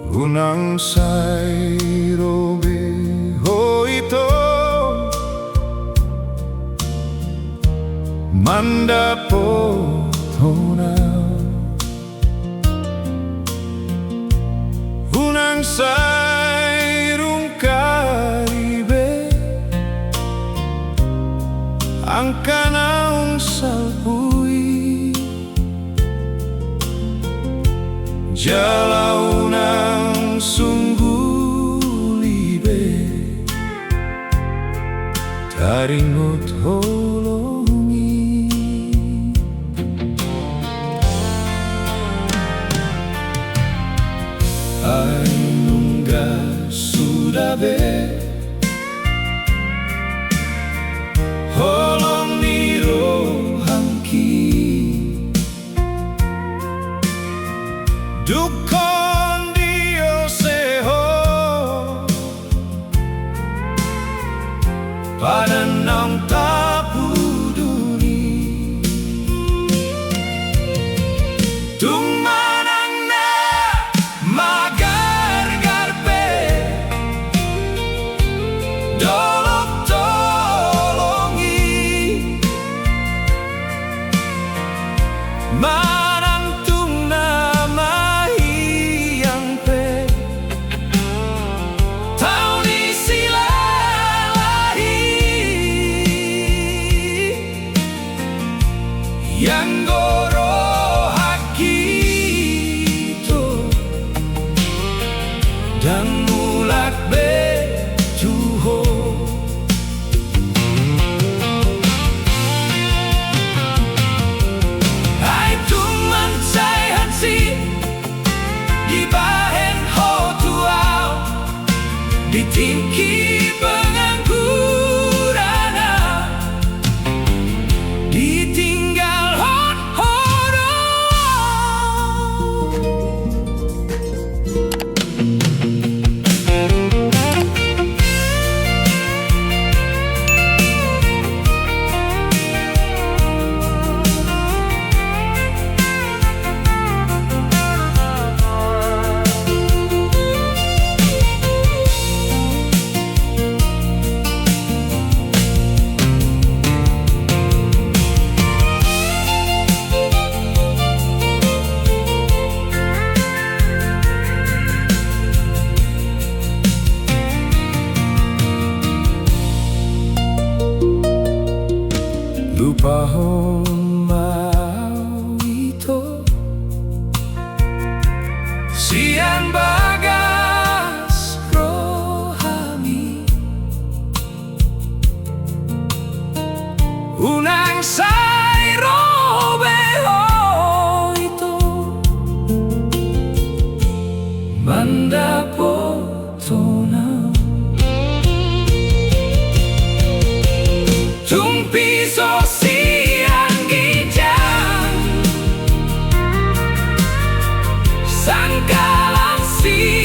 unang sairobe hoito mandapo tona unang sairung karibe ang kanaong salpui jalaw ng sunggulibe taringot holongi ay nungga sudabe holong niro hangki dukon dioseho pananang tapuduni tumanang na magargarpe dolok tolongi manang tungna mahiyang pe tauni sila lahi yang goro hakito dan mulak be tuho ay tuman say hansi di bahen ho tuaw di tingki pengangguran ditinggal hot horo lupahon mau ito siang bagas rohani unang sairobe ho ito mandapo tona tumpiso siang gijang sangkalan si